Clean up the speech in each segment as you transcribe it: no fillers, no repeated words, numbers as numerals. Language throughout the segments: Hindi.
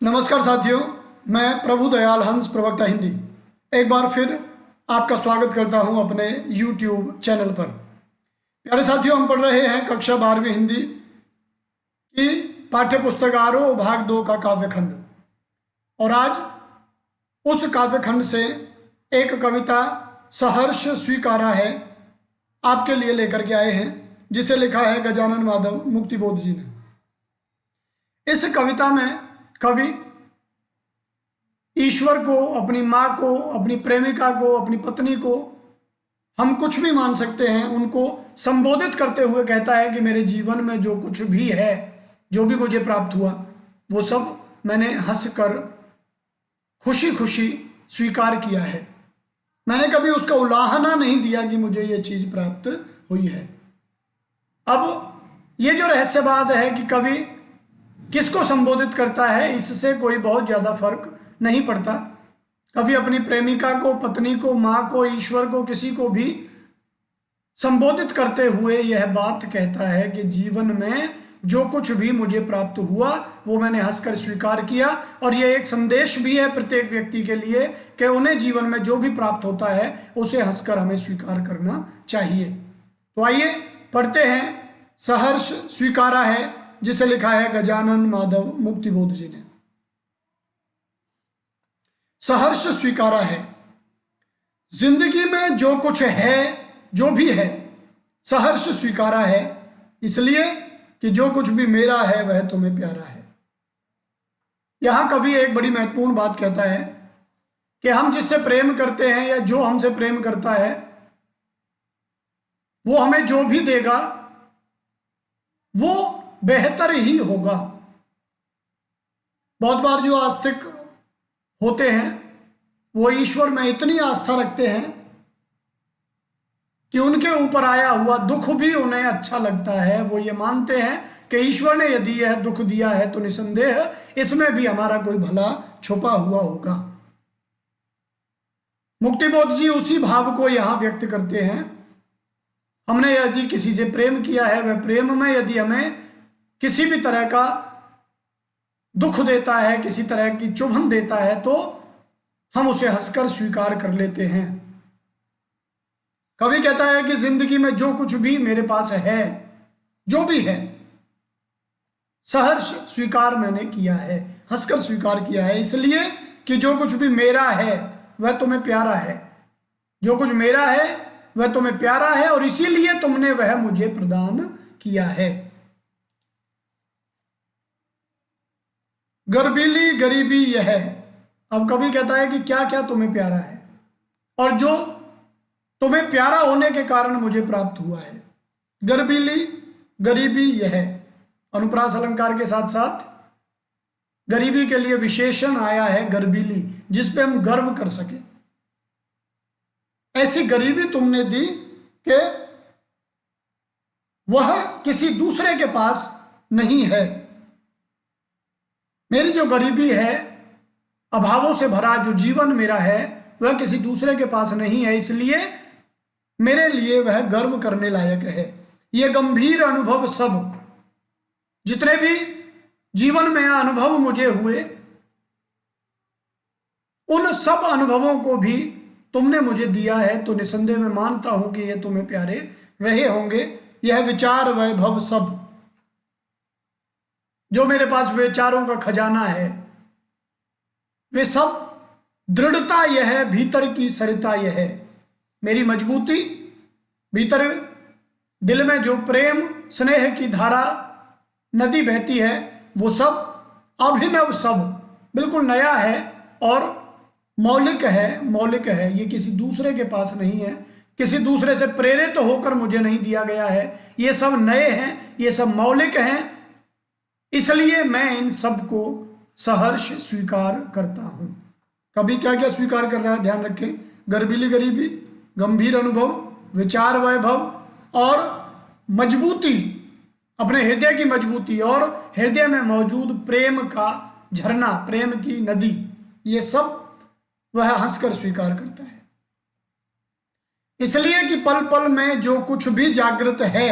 नमस्कार साथियों, मैं प्रभु दयाल हंस प्रवक्ता हिंदी एक बार फिर आपका स्वागत करता हूं अपने YouTube चैनल पर। प्यारे साथियों, हम पढ़ रहे हैं कक्षा 12वीं हिंदी की पाठ्य पुस्तक आरोह भाग 2 का काव्यखंड। और आज उस काव्यखंड से एक कविता सहर्ष स्वीकारा है आपके लिए लेकर के आए हैं, जिसे लिखा है गजानन माधव मुक्तिबोध जी ने। इस कविता में कवि ईश्वर को, अपनी माँ को, अपनी प्रेमिका को, अपनी पत्नी को, हम कुछ भी मान सकते हैं, उनको संबोधित करते हुए कहता है कि मेरे जीवन में जो कुछ भी है, जो भी मुझे प्राप्त हुआ, वो सब मैंने हंसकर खुशी खुशी स्वीकार किया है। मैंने कभी उसका उलाहना नहीं दिया कि मुझे ये चीज प्राप्त हुई है। अब ये जो रहस्यवाद है कि कवि किसको संबोधित करता है, इससे कोई बहुत ज्यादा फर्क नहीं पड़ता। कभी अपनी प्रेमिका को, पत्नी को, मां को, ईश्वर को, किसी को भी संबोधित करते हुए यह बात कहता है कि जीवन में जो कुछ भी मुझे प्राप्त हुआ वो मैंने हंसकर स्वीकार किया। और यह एक संदेश भी है प्रत्येक व्यक्ति के लिए कि उन्हें जीवन में जो भी प्राप्त होता है उसे हंसकर हमें स्वीकार करना चाहिए। तो आइए पढ़ते हैं सहर्ष स्वीकारा है, जिसे लिखा है गजानन माधव मुक्तिबोध जी ने। सहर्ष स्वीकारा है। जिंदगी में जो कुछ है, जो भी है, सहर्ष स्वीकारा है, इसलिए कि जो कुछ भी मेरा है वह तुम्हें प्यारा है। यहां कवि एक बड़ी महत्वपूर्ण बात कहता है कि हम जिससे प्रेम करते हैं या जो हमसे प्रेम करता है वो हमें जो भी देगा वो बेहतर ही होगा। बहुत बार जो आस्तिक होते हैं वो ईश्वर में इतनी आस्था रखते हैं कि उनके ऊपर आया हुआ दुख भी उन्हें अच्छा लगता है। वो ये मानते हैं कि ईश्वर ने यदि यह दुख दिया है तो निसंदेह इसमें भी हमारा कोई भला छुपा हुआ होगा। मुक्तिबोध जी उसी भाव को यहां व्यक्त करते हैं। हमने यदि किसी से प्रेम किया है, वह प्रेम में यदि हमें किसी भी तरह का दुख देता है, किसी तरह की चुभन देता है, तो हम उसे हंसकर स्वीकार कर लेते हैं। कवि कहता है कि जिंदगी में जो कुछ भी मेरे पास है, जो भी है, सहर्ष स्वीकार मैंने किया है, हंसकर स्वीकार किया है, इसलिए कि जो कुछ भी मेरा है वह तुम्हें प्यारा है। जो कुछ मेरा है वह तुम्हें प्यारा है और इसीलिए तुमने वह मुझे प्रदान किया है। गर्बीली गरीबी यह है। अब कवि कहता है कि क्या क्या तुम्हें प्यारा है और जो तुम्हें प्यारा होने के कारण मुझे प्राप्त हुआ है। गर्बीली गरीबी यह है। अनुप्रास अलंकार के साथ साथ गरीबी के लिए विशेषण आया है गर्बीली, जिसपे हम गर्व कर सके। ऐसी गरीबी तुमने दी कि वह किसी दूसरे के पास नहीं है। मेरी जो गरीबी है, अभावों से भरा जो जीवन मेरा है, वह किसी दूसरे के पास नहीं है, इसलिए मेरे लिए वह गर्व करने लायक है। ये गंभीर अनुभव सब, जितने भी जीवन में अनुभव मुझे हुए, उन सब अनुभवों को भी तुमने मुझे दिया है, तो निसंदेह मैं मानता हूं कि ये तुम्हें प्यारे रहे होंगे। यह विचार वैभव सब, जो मेरे पास विचारों का खजाना है, वे सब दृढ़ता यह है, भीतर की सरिता यह है, मेरी मजबूती, भीतर दिल में जो प्रेम स्नेह की धारा नदी बहती है, वो सब अभिनव सब बिल्कुल नया है और मौलिक है। ये किसी दूसरे के पास नहीं है, किसी दूसरे से प्रेरित होकर मुझे नहीं दिया गया है। ये सब नए हैं, ये सब मौलिक हैं, इसलिए मैं इन सब को सहर्ष स्वीकार करता हूं। कभी क्या क्या स्वीकार कर रहा है, ध्यान रखें। गर्बीली गरीबी, गंभीर अनुभव, विचार वैभव और मजबूती, अपने हृदय की मजबूती और हृदय में मौजूद प्रेम का झरना, प्रेम की नदी, ये सब वह हंसकर स्वीकार करता है। इसलिए कि पल पल में जो कुछ भी जागृत है,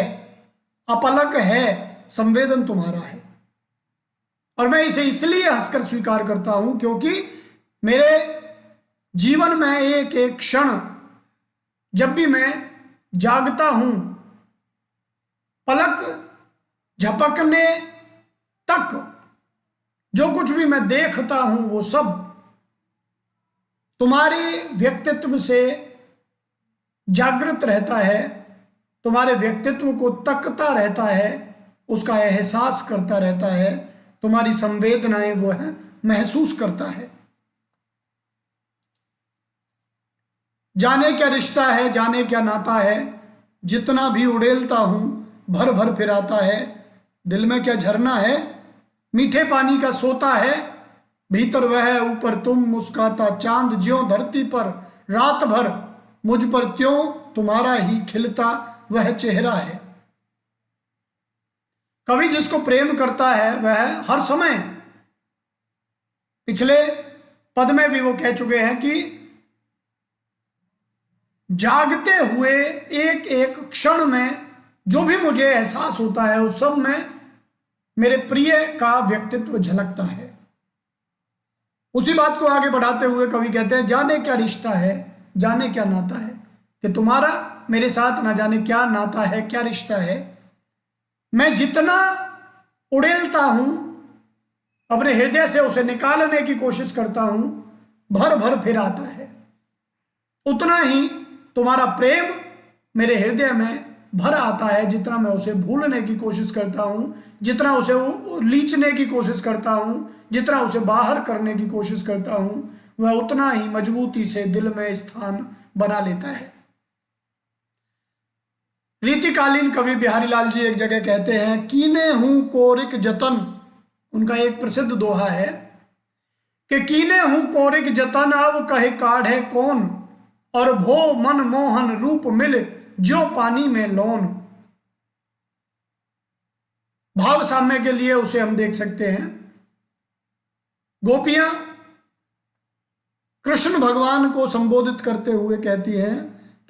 अपलक है, संवेदन तुम्हारा है। और मैं इसे इसलिए हंसकर स्वीकार करता हूं क्योंकि मेरे जीवन में एक एक क्षण, जब भी मैं जागता हूं, पलक झपकने तक जो कुछ भी मैं देखता हूं वो सब तुम्हारे व्यक्तित्व से जागृत रहता है, तुम्हारे व्यक्तित्व को तकता रहता है, उसका एहसास करता रहता है, तुम्हारी संवेदनाएं वो है महसूस करता है। जाने क्या रिश्ता है, जाने क्या नाता है, जितना भी उड़ेलता हूं भर भर फिर आता है। दिल में क्या झरना है, मीठे पानी का सोता है, भीतर वह ऊपर तुम मुस्काता चांद ज्यों धरती पर रात भर, मुझ पर त्यों तुम्हारा ही खिलता वह चेहरा है। कवि जिसको प्रेम करता है वह हर समय, पिछले पद में भी वो कह चुके हैं कि जागते हुए एक एक क्षण में जो भी मुझे एहसास होता है उस सब में मेरे प्रिय का व्यक्तित्व झलकता है। उसी बात को आगे बढ़ाते हुए कवि कहते हैं, जाने क्या रिश्ता है, जाने क्या नाता है, कि तुम्हारा मेरे साथ ना जाने क्या नाता है, क्या रिश्ता है। मैं जितना उड़ेलता हूं, अपने हृदय से उसे निकालने की कोशिश करता हूं, भर भर फिर आता है। उतना ही तुम्हारा प्रेम मेरे हृदय में भर आता है, जितना मैं उसे भूलने की कोशिश करता हूं, जितना उसे लीचने की कोशिश करता हूं, जितना उसे बाहर करने की कोशिश करता हूं, वह उतना ही मजबूती से दिल में स्थान बना लेता है। रीतिकालीन कवि बिहारी लाल जी एक जगह कहते हैं, कीने हूं कोरिक जतन, उनका एक प्रसिद्ध दोहा है कि कीने हूं कोरिक जतन अब कहे काढ़े कौन, और भो मन मोहन रूप मिल जो पानी में लौन। भाव साम्य के लिए उसे हम देख सकते हैं, गोपियां कृष्ण भगवान को संबोधित करते हुए कहती हैं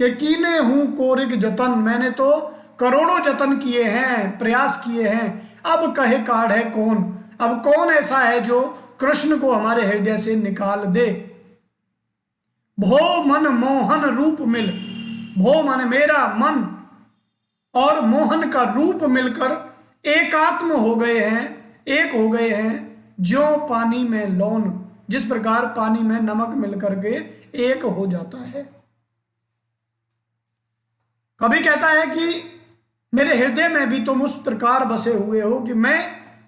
कि कीने हूं कोरिक जतन, मैंने तो करोड़ों जतन किए हैं, प्रयास किए हैं, अब कहे काढ़े कौन, अब कौन ऐसा है जो कृष्ण को हमारे हृदय से निकाल दे। भो मन मोहन रूप मिल, भो मन मेरा मन और मोहन का रूप मिलकर एकात्म हो गए हैं, एक हो गए हैं, जो पानी में लौन, जिस प्रकार पानी में नमक मिलकर के एक हो जाता है। कभी कहता है कि मेरे हृदय में भी तुम उस प्रकार बसे हुए हो कि मैं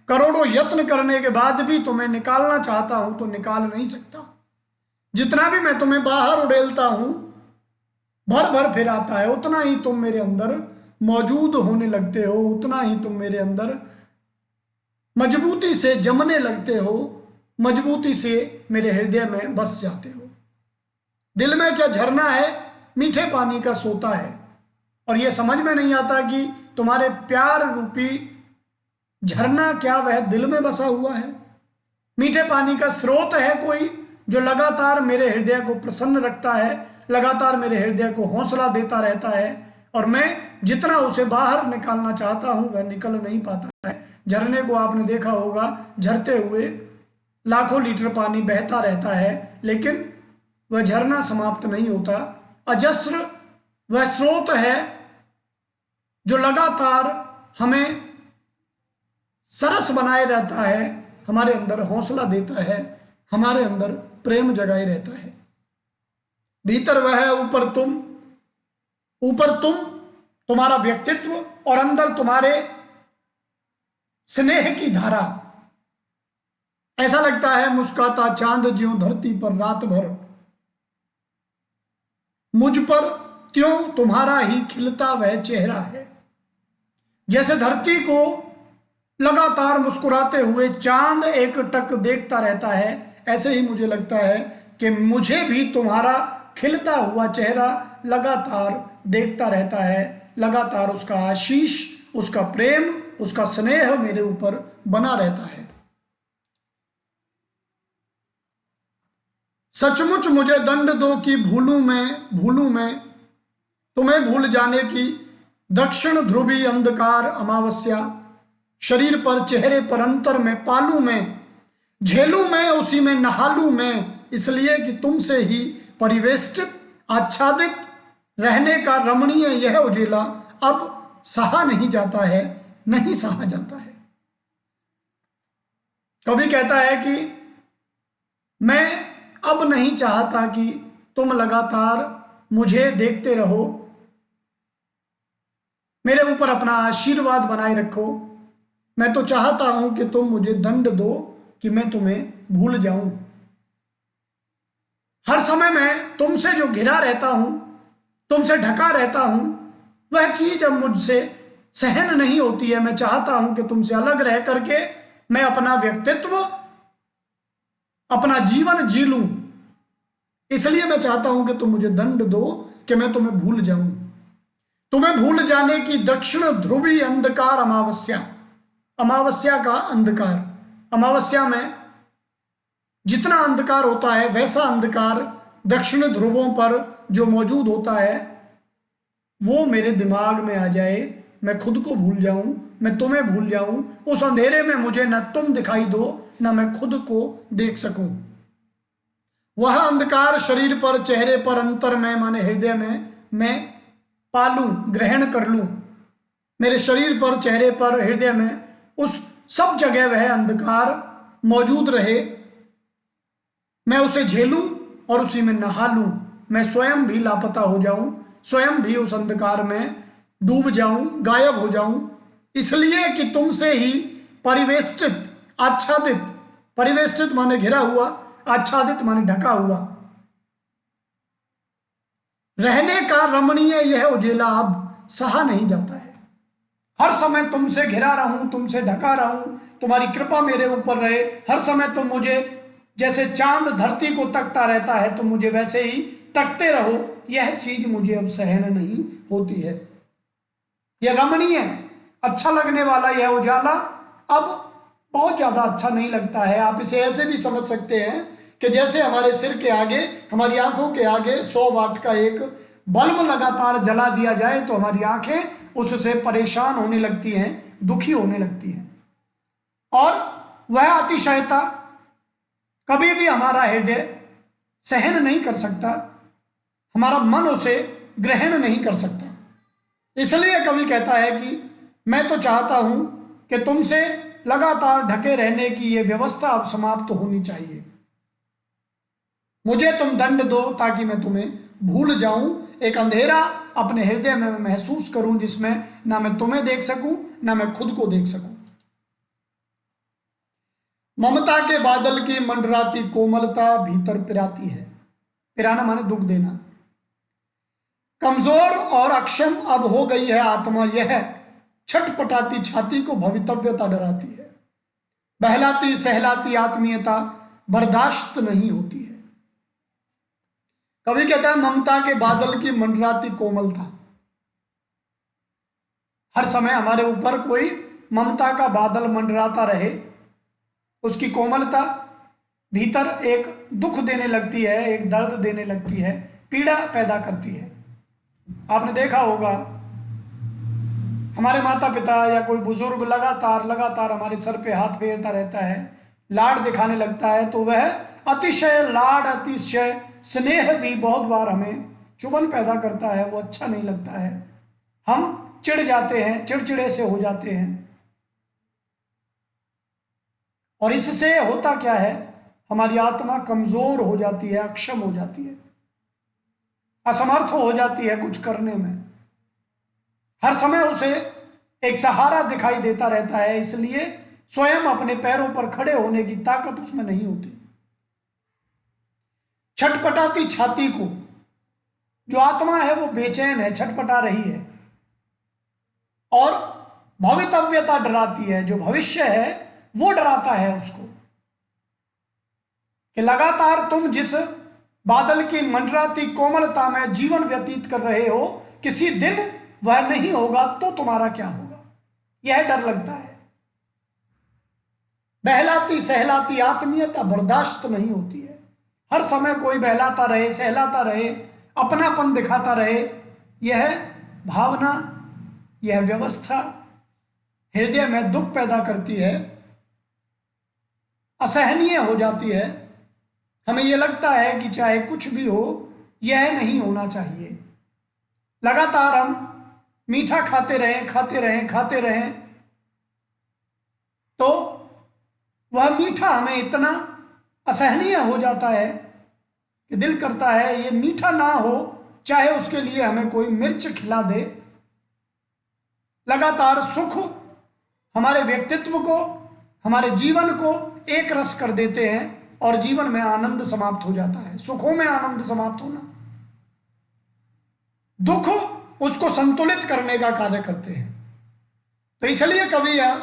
करोड़ों यत्न करने के बाद भी तुम्हें निकालना चाहता हूं तो निकाल नहीं सकता। जितना भी मैं तुम्हें बाहर उड़ेलता हूं भर भर फिर आता है, उतना ही तुम मेरे अंदर मौजूद होने लगते हो, उतना ही तुम मेरे अंदर मजबूती से जमने लगते हो, मजबूती से मेरे हृदय में बस जाते हो। दिल में क्या झरना है, मीठे पानी का सोता है, और यह समझ में नहीं आता कि तुम्हारे प्यार रूपी झरना क्या वह दिल में बसा हुआ है। मीठे पानी का स्रोत है कोई जो लगातार मेरे हृदय को प्रसन्न रखता है, लगातार मेरे हृदय को हौसला देता रहता है, और मैं जितना उसे बाहर निकालना चाहता हूं वह निकल नहीं पाता है। झरने को आपने देखा होगा, झरते हुए लाखों लीटर पानी बहता रहता है, लेकिन वह झरना समाप्त नहीं होता। अजस्र वह स्रोत है जो लगातार हमें सरस बनाए रहता है, हमारे अंदर हौसला देता है, हमारे अंदर प्रेम जगाए रहता है। भीतर वह है ऊपर तुम, ऊपर तुम तुम्हारा व्यक्तित्व, और अंदर तुम्हारे स्नेह की धारा। ऐसा लगता है मुस्काता चांद ज्यों धरती पर रात भर, मुझ पर त्यों तुम्हारा ही खिलता वह चेहरा है। जैसे धरती को लगातार मुस्कुराते हुए चांद एक टक देखता रहता है, ऐसे ही मुझे लगता है कि मुझे भी तुम्हारा खिलता हुआ चेहरा लगातार देखता रहता है, लगातार उसका आशीष, उसका प्रेम, उसका स्नेह मेरे ऊपर बना रहता है। सचमुच मुझे दंड दो कि भूलूं मैं तुम्हें भूल जाने की दक्षिण ध्रुवी अंधकार अमावस्या। शरीर पर, चेहरे पर, अंतर में, पालू में, झेलू में, उसी में नहालू में, इसलिए कि तुमसे ही परिवेष्टित आच्छादित रहने का रमणीय यह उजेला अब सहा नहीं जाता है, नहीं सहा जाता है। कवि कहता है कि मैं अब नहीं चाहता कि तुम लगातार मुझे देखते रहो, मेरे ऊपर अपना आशीर्वाद बनाए रखो। मैं तो चाहता हूं कि तुम मुझे दंड दो कि मैं तुम्हें भूल जाऊं। हर समय मैं तुमसे जो घिरा रहता हूं, तुमसे ढका रहता हूं, वह चीज अब मुझसे सहन नहीं होती है। मैं चाहता हूं कि तुमसे अलग रह करके मैं अपना व्यक्तित्व, अपना जीवन जी लूं। इसलिए मैं चाहता हूं कि तुम मुझे दंड दो कि मैं तुम्हें भूल जाऊं। तुम्हें भूल जाने की दक्षिण ध्रुवी अंधकार अमावस्या, अमावस्या का अंधकार, अमावस्या में जितना अंधकार होता है वैसा अंधकार दक्षिण ध्रुवों पर जो मौजूद होता है वो मेरे दिमाग में आ जाए, मैं खुद को भूल जाऊं, मैं तुम्हें भूल जाऊं। उस अंधेरे में मुझे न तुम दिखाई दो, न मैं खुद को देख सकूं। वह अंधकार शरीर पर, चेहरे पर, अंतर में माने हृदय में मैं पालूं, ग्रहण कर लूं। मेरे शरीर पर, चेहरे पर, हृदय में, उस सब जगह वह अंधकार मौजूद रहे। मैं उसे झेलूं और उसी में नहा लूं। मैं स्वयं भी लापता हो जाऊं, स्वयं भी उस अंधकार में डूब जाऊं, गायब हो जाऊं। इसलिए कि तुमसे ही परिवेष्टित, आच्छादित, परिवेष्टित माने घिरा हुआ, आच्छादित माने ढका हुआ रहने का रमणीय यह उजेला अब सहा नहीं जाता है। हर समय तुमसे घिरा रहूं, तुमसे ढका रहूं, तुम्हारी कृपा मेरे ऊपर रहे। हर समय तुम मुझे जैसे चांद धरती को तकता रहता है, तुम मुझे वैसे ही तकते रहो। यह चीज मुझे अब सहन नहीं होती है। यह रमणीय, अच्छा लगने वाला यह उजाला अब बहुत ज्यादा अच्छा नहीं लगता है। आप इसे ऐसे भी समझ सकते हैं कि जैसे हमारे सिर के आगे, हमारी आंखों के आगे 100 वाट का एक बल्ब लगातार जला दिया जाए तो हमारी आंखें उससे परेशान होने लगती हैं, दुखी होने लगती हैं। और वह अतिशयता कभी भी हमारा हृदय सहन नहीं कर सकता, हमारा मन उसे ग्रहण नहीं कर सकता। इसलिए कवि कहता है कि मैं तो चाहता हूं कि तुमसे लगातार ढके रहने की यह व्यवस्था अब समाप्त होनी चाहिए। मुझे तुम दंड दो ताकि मैं तुम्हें भूल जाऊं। एक अंधेरा अपने हृदय में महसूस करूं जिसमें ना मैं तुम्हें देख सकूं, ना मैं खुद को देख सकूं। ममता के बादल की मंडराती कोमलता भीतर पिराती है। पिराना माने दुख देना। कमजोर और अक्षम अब हो गई है आत्मा, यह छटपटाती छाती को भवितव्यता डराती है। बहलाती सहलाती आत्मीयता बर्दाश्त नहीं होती है। कवि कहता है ममता के बादल की मंडराती कोमलता। हर समय हमारे ऊपर कोई ममता का बादल मंडराता रहे, उसकी कोमलता भीतर एक दुख देने लगती है, एक दर्द देने लगती है, पीड़ा पैदा करती है। आपने देखा होगा हमारे माता पिता या कोई बुजुर्ग लगातार हमारे सर पे हाथ फेरता रहता है, लाड दिखाने लगता है, तो वह अतिशय लाड, अतिशय स्नेह भी बहुत बार हमें चुभन पैदा करता है। वो अच्छा नहीं लगता है, हम चिढ़ जाते हैं, चिड़चिड़े से हो जाते हैं। और इससे होता क्या है, हमारी आत्मा कमजोर हो जाती है, अक्षम हो जाती है, असमर्थ हो जाती है कुछ करने में। हर समय उसे एक सहारा दिखाई देता रहता है, इसलिए स्वयं अपने पैरों पर खड़े होने की ताकत उसमें नहीं होती। छटपटाती छाती को, जो आत्मा है वो बेचैन है, छटपटा रही है। और भवितव्यता डराती है, जो भविष्य है वो डराता है उसको कि लगातार तुम जिस बादल की मंडराती कोमलता में जीवन व्यतीत कर रहे हो, किसी दिन वह नहीं होगा तो तुम्हारा क्या होगा, यह डर लगता है। बहलाती सहलाती आत्मीयता बर्दाश्त नहीं होती है। हर समय कोई बहलाता रहे, सहलाता रहे, अपनापन दिखाता रहे, यह भावना, यह व्यवस्था हृदय में दुख पैदा करती है, असहनीय हो जाती है। हमें यह लगता है कि चाहे कुछ भी हो, यह नहीं होना चाहिए। लगातार हम मीठा खाते रहें, खाते रहें, खाते रहें, तो वह मीठा हमें इतना असहनीय हो जाता है कि दिल करता है ये मीठा ना हो, चाहे उसके लिए हमें कोई मिर्च खिला दे। लगातार सुख हमारे व्यक्तित्व को, हमारे जीवन को एक रस कर देते हैं और जीवन में आनंद समाप्त हो जाता है। सुखों में आनंद समाप्त होना, दुख उसको संतुलित करने का कार्य करते हैं। तो इसलिए कवि यह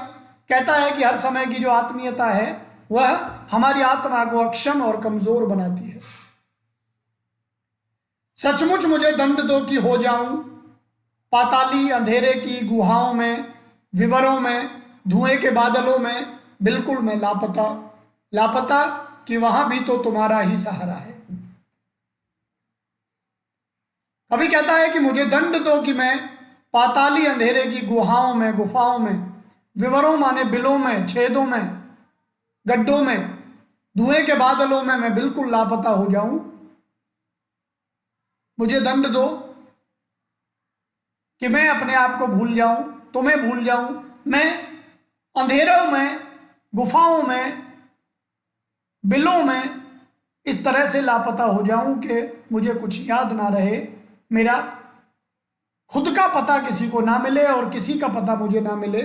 कहता है कि हर समय की जो आत्मीयता है वह हमारी आत्मा को अक्षम और कमजोर बनाती है। सचमुच मुझे दंड दो कि हो जाऊं पाताली अंधेरे की गुहाओं में, विवरों में, धुएं के बादलों में, बिल्कुल मैं लापता, लापता कि वहां भी तो तुम्हारा ही सहारा है। कभी कहता है कि मुझे दंड दो कि मैं पाताली अंधेरे की गुहाओं में, गुफाओं में, विवरों माने बिलों में, छेदों में, गड्ढों में, धुएं के बादलों में मैं बिल्कुल लापता हो जाऊं। मुझे दंड दो कि मैं अपने आप को भूल जाऊं, तुम्हें भूल जाऊं, मैं अंधेरों में, गुफाओं में, बिलों में इस तरह से लापता हो जाऊं कि मुझे कुछ याद ना रहे, मेरा खुद का पता किसी को ना मिले और किसी का पता मुझे ना मिले।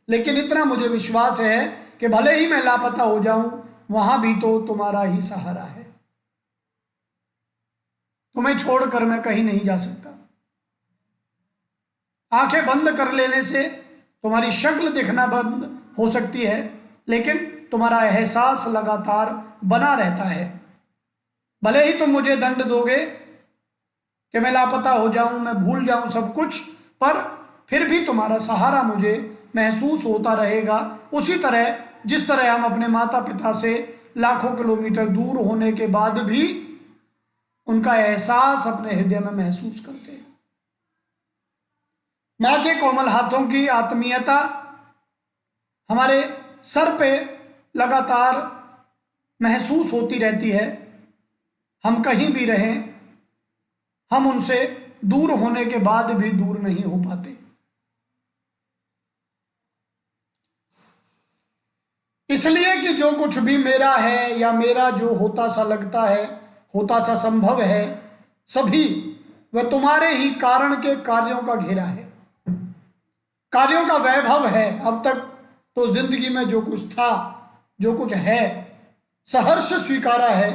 लेकिन इतना मुझे विश्वास है कि भले ही मैं लापता हो जाऊं, वहां भी तो तुम्हारा ही सहारा है। तुम्हें छोड़कर मैं कहीं नहीं जा सकता। आंखें बंद कर लेने से तुम्हारी शक्ल दिखना बंद हो सकती है, लेकिन तुम्हारा एहसास लगातार बना रहता है। भले ही तुम मुझे दंड दोगे कि मैं लापता हो जाऊं, मैं भूल जाऊं सब कुछ, पर फिर भी तुम्हारा सहारा मुझे महसूस होता रहेगा। उसी तरह जिस तरह हम अपने माता पिता से लाखों किलोमीटर दूर होने के बाद भी उनका एहसास अपने हृदय में महसूस करते हैं। मां के कोमल हाथों की आत्मीयता हमारे सर पे लगातार महसूस होती रहती है। हम कहीं भी रहें, हम उनसे दूर होने के बाद भी दूर नहीं हो पाते। इसलिए कि जो कुछ भी मेरा है या मेरा जो होता सा लगता है, होता सा संभव है, सभी वह तुम्हारे ही कारण के कार्यों का घेरा है, कार्यों का वैभव है। अब तक तो जिंदगी में जो कुछ था, जो कुछ है, सहर्ष स्वीकारा है,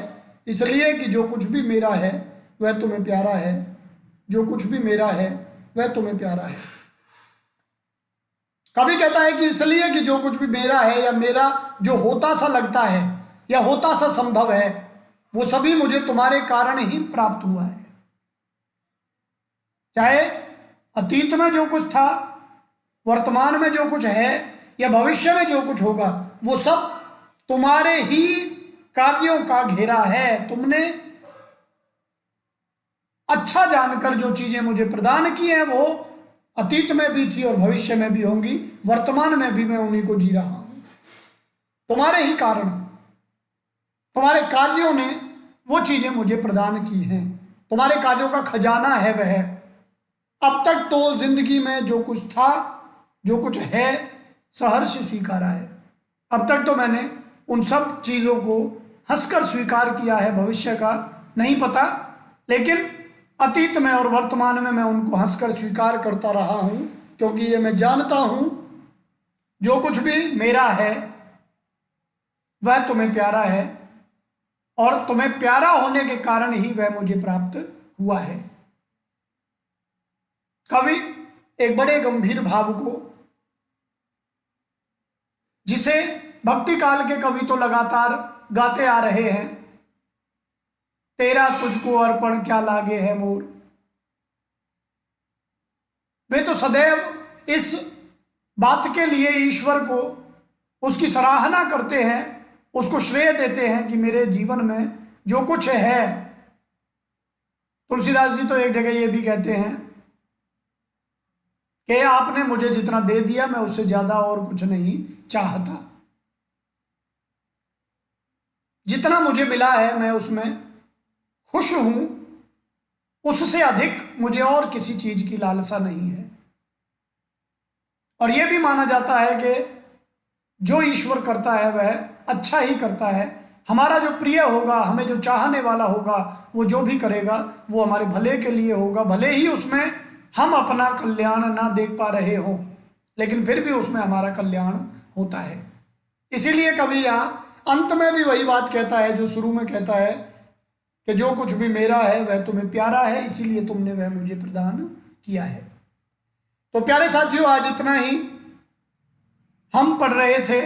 इसलिए कि जो कुछ भी मेरा है वह तुम्हें प्यारा है, जो कुछ भी मेरा है वह तुम्हें प्यारा है। कभी कहता है कि इसलिए कि जो कुछ भी मेरा है या मेरा जो होता सा लगता है या होता सा संभव है, वो सभी मुझे तुम्हारे कारण ही प्राप्त हुआ है। चाहे अतीत में जो कुछ था, वर्तमान में जो कुछ है या भविष्य में जो कुछ होगा, वो सब तुम्हारे ही कार्यों का घेरा है। तुमने अच्छा जानकर जो चीजें मुझे प्रदान की हैं वो अतीत में भी थी और भविष्य में भी होंगी, वर्तमान में भी मैं उन्हीं को जी रहा हूं। तुम्हारे ही कारण, तुम्हारे कार्यों ने वो चीजें मुझे प्रदान की हैं। तुम्हारे कार्यों का खजाना है वह। अब तक तो जिंदगी में जो कुछ था, जो कुछ है, सहर्ष स्वीकारा है। अब तक तो मैंने उन सब चीजों को हंसकर स्वीकार किया है। भविष्य का नहीं पता, लेकिन अतीत में और वर्तमान में मैं उनको हंसकर स्वीकार करता रहा हूं, क्योंकि ये मैं जानता हूं जो कुछ भी मेरा है वह तुम्हें प्यारा है और तुम्हें प्यारा होने के कारण ही वह मुझे प्राप्त हुआ है। कवि एक बड़े गंभीर भाव को, जिसे भक्ति काल के कवि तो लगातार गाते आ रहे हैं, तेरा तुझको अर्पण क्या लागे है मोर, वे तो सदैव इस बात के लिए ईश्वर को, उसकी सराहना करते हैं, उसको श्रेय देते हैं कि मेरे जीवन में जो कुछ है। तुलसीदास जी तो एक जगह ये भी कहते हैं कि आपने मुझे जितना दे दिया मैं उससे ज्यादा और कुछ नहीं चाहता। जितना मुझे मिला है मैं उसमें खुश हूं, उससे अधिक मुझे और किसी चीज की लालसा नहीं है। और यह भी माना जाता है कि जो ईश्वर करता है वह अच्छा ही करता है। हमारा जो प्रिय होगा, हमें जो चाहने वाला होगा, वो जो भी करेगा वो हमारे भले के लिए होगा, भले ही उसमें हम अपना कल्याण ना देख पा रहे हों, लेकिन फिर भी उसमें हमारा कल्याण होता है। इसीलिए कभी यहाँ अंत में भी वही बात कहता है जो शुरू में कहता है कि जो कुछ भी मेरा है वह तुम्हें प्यारा है, इसीलिए तुमने वह मुझे प्रदान किया है। तो प्यारे साथियों, आज इतना ही हम पढ़ रहे थे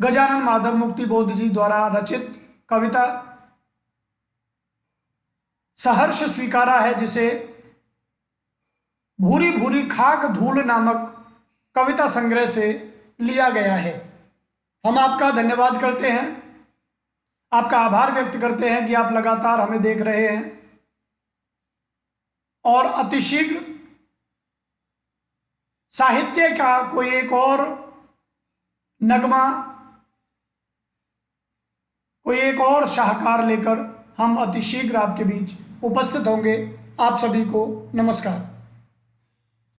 गजानन माधव मुक्ति बोध जी द्वारा रचित कविता सहर्ष स्वीकारा है, जिसे भूरी भूरी खाक धूल नामक कविता संग्रह से लिया गया है। हम आपका धन्यवाद करते हैं, आपका आभार व्यक्त करते हैं कि आप लगातार हमें देख रहे हैं और अतिशीघ्र साहित्य का कोई एक और नगमा, कोई एक और शाहकार लेकर हम अतिशीघ्र आपके बीच उपस्थित होंगे। आप सभी को नमस्कार।